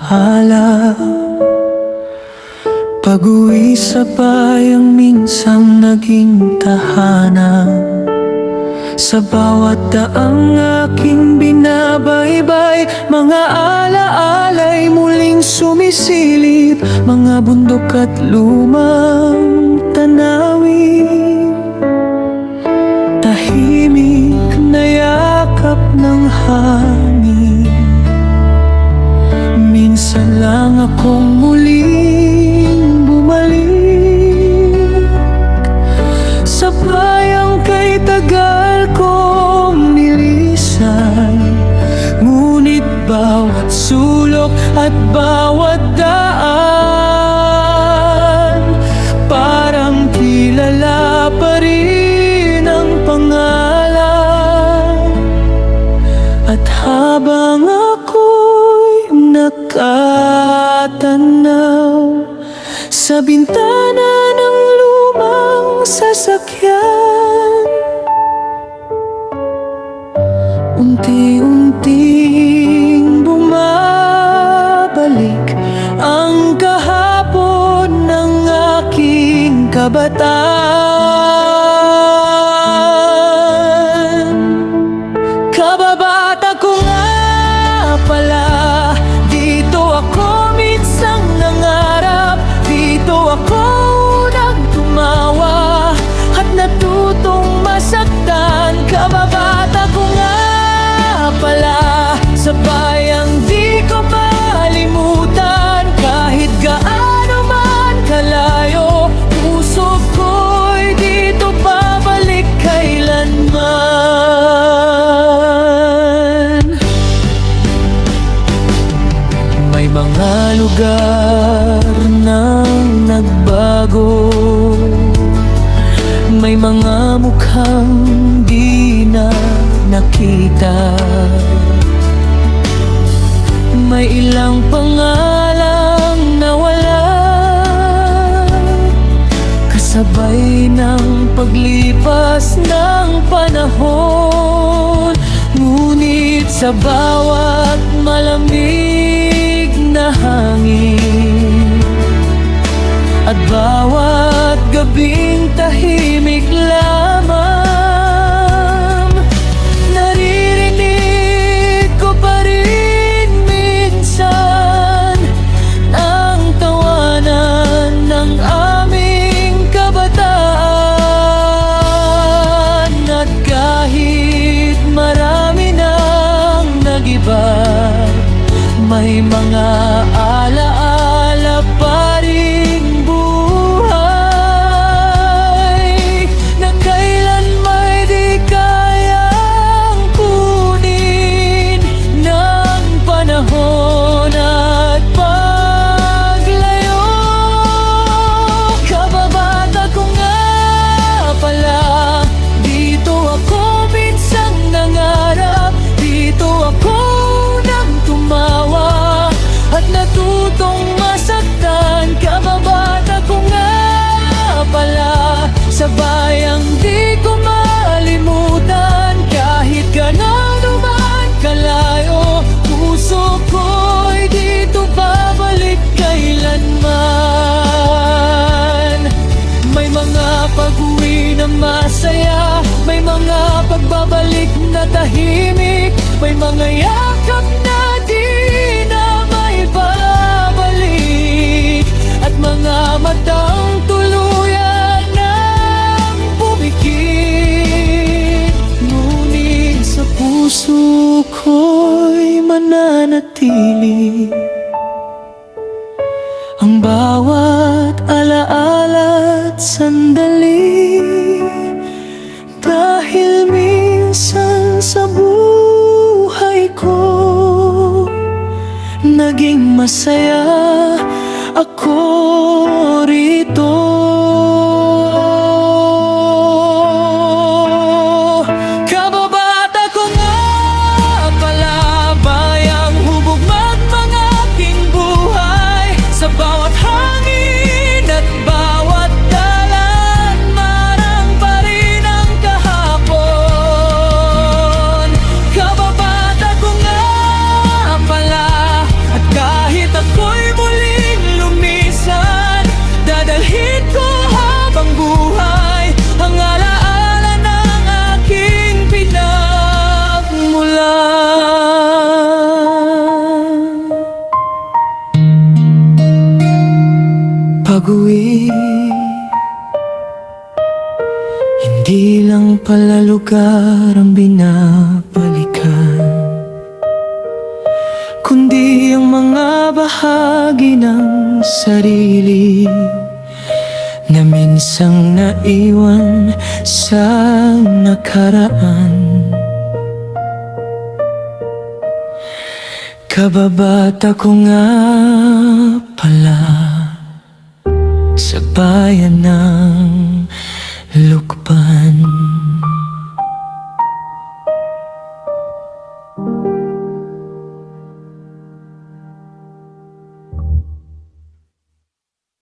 alaala. Pag-uwi sa bayang minsan naging tahanan. Sa bawat daang aking binabaybay, mga alaala'y muling sumisilip. Mga bundok at lumang tanawin, tahimik na yakap ng hangin. Minsan lang akong muling bumalik sa bayang kay tagal kong nilisan. Ngunit bawat sulok at bawat daan, parang kilala pa rin ang pangalan. At habang ako'y nakatanaw sa bintana ng lumang sasakyan, unti-unting bumabalik ang kahapon ng aking kabataan. Kababata ko nga pala, dito ako minsang nangarap. Dito ako nagtumawa at natutong masaktan. Kababata ko nga pala, sa bayang di ko malimutan. Kahit gaano man kalayo, puso ko'y dito babalik kailanman. May mga lugar nang nagbago, may mga mukhang di na nakita, may ilang pangalang nawala, kasabay ng paglipas ng panahon. Ngunit sa bawat malamig na hangin at bawat gabing tahimik lamang, naririnig ko pa rin minsan ang tawanan ng aming kabataan. At kahit marami nang nagiba, may mga alaala pa ring buhay na kailan may di kayang kunin ng panahon at paglayo. Kababata ko nga pala, dito ako minsang nangarap. Dito ako nang tumawa at natutong masaktan. Kababata ko nga pala, sa bayang di ko malimutan. Kahit gaano man kalayo, puso ko'y dito babalik kailanman. May mga pag-uwi na masaya, may mga pagbabalik na tahimik, may mga yakap na di na may babalik, at mga matang tuluyan ng pumikit. Ngunit sa puso ko'y mananatili ang bawat alaala't sandali. Dahil minsan sa buhay ko naging masaya ako rito. Kababata ko nga pala, bayang hubog mag-aking buhay. Sa bawat hangin at bawat dalan, marang pa rin ang kahapon. Kababata ko nga pala, at kahit pag-uwi. Hindi lang pala lugar ang binabalikan, kundi ang mga bahagi ng sarili na minsang naiwan sa nakaraan. Kababata ko nga pala sa bayan ng Lukban.